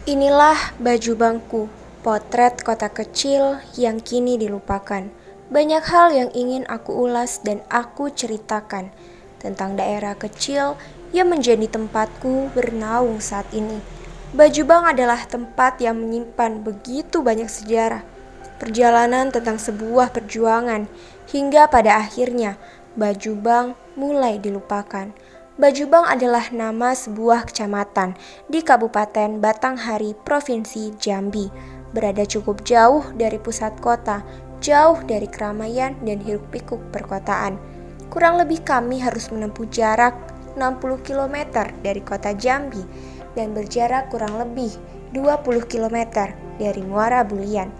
Inilah baju bangku, potret kota kecil yang kini dilupakan. Banyak hal yang ingin aku ulas dan aku ceritakan tentang daerah kecil yang menjadi tempatku bernaung saat ini. Baju Bang adalah tempat yang menyimpan begitu banyak sejarah, perjalanan tentang sebuah perjuangan, hingga pada akhirnya Baju Bang mulai dilupakan. Bajubang adalah nama sebuah kecamatan di Kabupaten Batanghari, Provinsi Jambi. Berada cukup jauh dari pusat kota, jauh dari keramaian dan hiruk-pikuk perkotaan. Kurang lebih kami harus menempuh jarak 60 km dari kota Jambi dan berjarak kurang lebih 20 km dari Muara Bulian.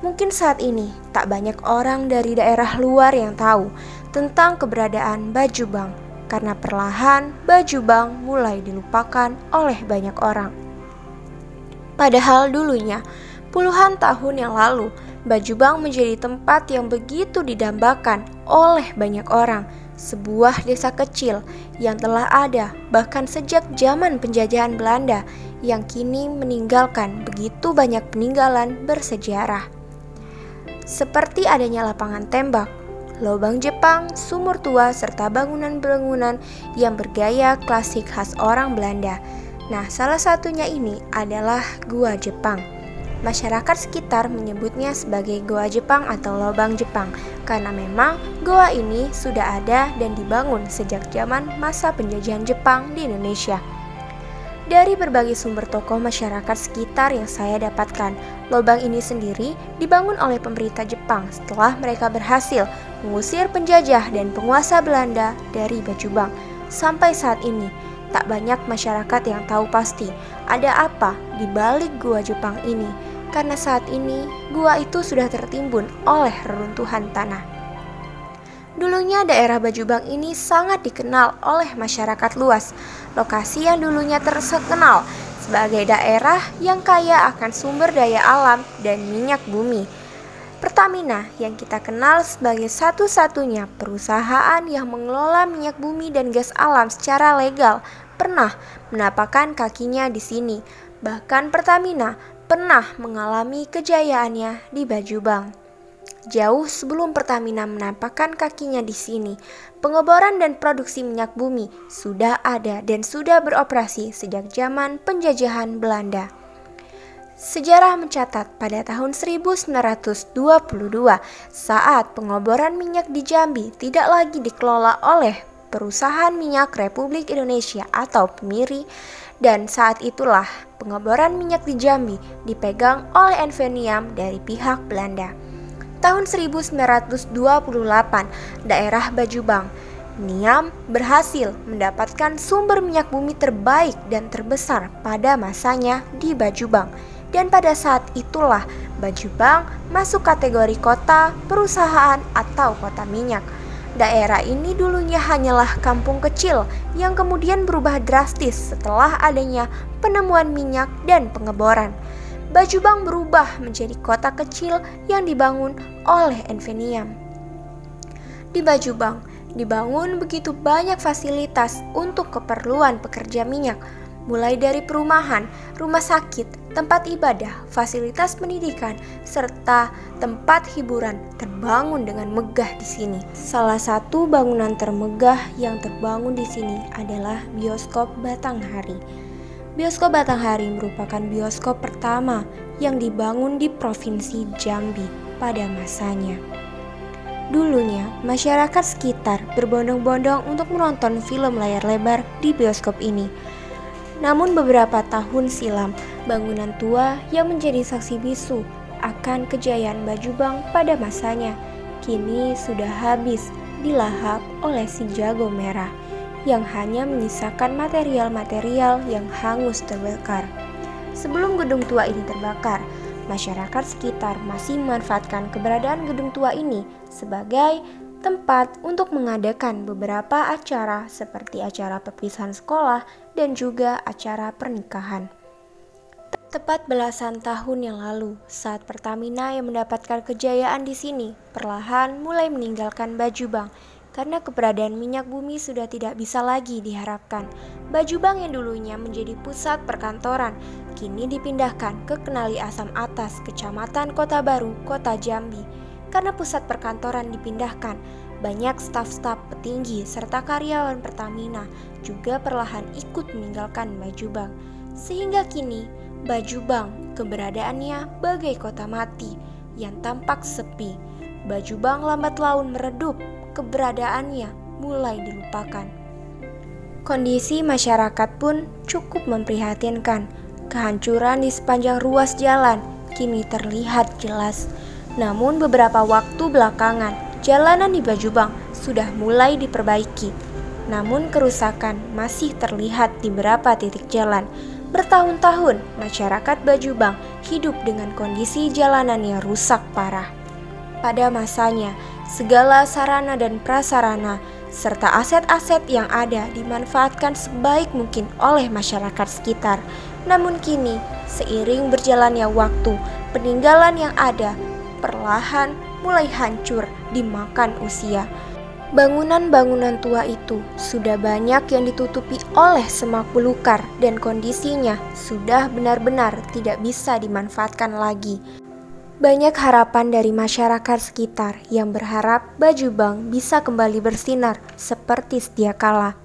Mungkin saat ini tak banyak orang dari daerah luar yang tahu tentang keberadaan Bajubang, karena perlahan Baju Bang mulai dilupakan oleh banyak orang. Padahal dulunya, puluhan tahun yang lalu, Baju Bang menjadi tempat yang begitu didambakan oleh banyak orang. Sebuah desa kecil yang telah ada bahkan sejak zaman penjajahan Belanda, yang kini meninggalkan begitu banyak peninggalan bersejarah. Seperti adanya lapangan tembak, lubang Jepang, sumur tua, serta bangunan-bangunan yang bergaya klasik khas orang Belanda. Nah, salah satunya ini adalah Gua Jepang. Masyarakat sekitar menyebutnya sebagai Goa Jepang atau Lubang Jepang, karena memang goa ini sudah ada dan dibangun sejak zaman masa penjajahan Jepang di Indonesia. Dari berbagai sumber tokoh masyarakat sekitar yang saya dapatkan, lubang ini sendiri dibangun oleh pemerintah Jepang setelah mereka berhasil mengusir penjajah dan penguasa Belanda dari Bajubang. Sampai saat ini, tak banyak masyarakat yang tahu pasti ada apa di balik gua Jepang ini, karena saat ini gua itu sudah tertimbun oleh reruntuhan tanah. Dulunya daerah Bajubang ini sangat dikenal oleh masyarakat luas. Lokasi yang dulunya terkenal sebagai daerah yang kaya akan sumber daya alam dan minyak bumi. Pertamina yang kita kenal sebagai satu-satunya perusahaan yang mengelola minyak bumi dan gas alam secara legal pernah menapakkan kakinya di sini. Bahkan Pertamina pernah mengalami kejayaannya di Bajubang. Jauh sebelum Pertamina menampakkan kakinya di sini, pengeboran dan produksi minyak bumi sudah ada dan sudah beroperasi sejak zaman penjajahan Belanda. Sejarah mencatat pada tahun 1922 saat pengeboran minyak di Jambi tidak lagi dikelola oleh Perusahaan Minyak Republik Indonesia atau PMIRI, dan saat itulah pengeboran minyak di Jambi dipegang oleh Enveniam dari pihak Belanda. Tahun 1928, daerah Bajubang, Niam berhasil mendapatkan sumber minyak bumi terbaik dan terbesar pada masanya di Bajubang. Dan pada saat itulah Bajubang masuk kategori kota, perusahaan, atau kota minyak. Daerah ini dulunya hanyalah kampung kecil yang kemudian berubah drastis setelah adanya penemuan minyak dan pengeboran. Bajubang berubah menjadi kota kecil yang dibangun oleh Enveniam. Di Bajubang dibangun begitu banyak fasilitas untuk keperluan pekerja minyak, mulai dari perumahan, rumah sakit, tempat ibadah, fasilitas pendidikan, serta tempat hiburan terbangun dengan megah di sini. Salah satu bangunan termegah yang terbangun di sini adalah Bioskop Batanghari. Bioskop Batanghari merupakan bioskop pertama yang dibangun di Provinsi Jambi pada masanya. Dulunya, masyarakat sekitar berbondong-bondong untuk menonton film layar lebar di bioskop ini. Namun beberapa tahun silam, bangunan tua yang menjadi saksi bisu akan kejayaan Bajubang pada masanya kini sudah habis dilahap oleh si jago merah yang hanya menyisakan material-material yang hangus terbakar. Sebelum gedung tua ini terbakar, masyarakat sekitar masih memanfaatkan keberadaan gedung tua ini sebagai tempat untuk mengadakan beberapa acara seperti acara perpisahan sekolah dan juga acara pernikahan. Tepat belasan tahun yang lalu, saat Pertamina yang mendapatkan kejayaan di sini perlahan mulai meninggalkan Bajubang, karena keberadaan minyak bumi sudah tidak bisa lagi diharapkan. Bajubang yang dulunya menjadi pusat perkantoran kini dipindahkan ke Kenali Asam Atas, Kecamatan Kota Baru, Kota Jambi. Karena pusat perkantoran dipindahkan, banyak staf-staf petinggi serta karyawan Pertamina juga perlahan ikut meninggalkan Bajubang. Sehingga kini Bajubang keberadaannya bagai kota mati yang tampak sepi. Bajubang lambat laun meredup, keberadaannya mulai dilupakan. Kondisi masyarakat pun cukup memprihatinkan. Kehancuran di sepanjang ruas jalan kini terlihat jelas. Namun beberapa waktu belakangan, jalanan di Bajubang sudah mulai diperbaiki. Namun kerusakan masih terlihat di beberapa titik jalan. Bertahun-tahun, masyarakat Bajubang hidup dengan kondisi jalanan yang rusak parah. Pada masanya, segala sarana dan prasarana serta aset-aset yang ada dimanfaatkan sebaik mungkin oleh masyarakat sekitar. Namun kini, seiring berjalannya waktu, peninggalan yang ada perlahan mulai hancur dimakan usia. Bangunan-bangunan tua itu sudah banyak yang ditutupi oleh semak belukar dan kondisinya sudah benar-benar tidak bisa dimanfaatkan lagi. Banyak harapan dari masyarakat sekitar yang berharap Bajubang bisa kembali bersinar seperti sedia kala.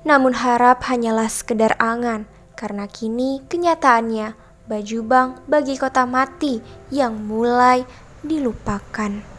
Namun harap hanyalah sekedar angan, karena kini kenyataannya Bajubang bagi kota mati yang mulai dilupakan.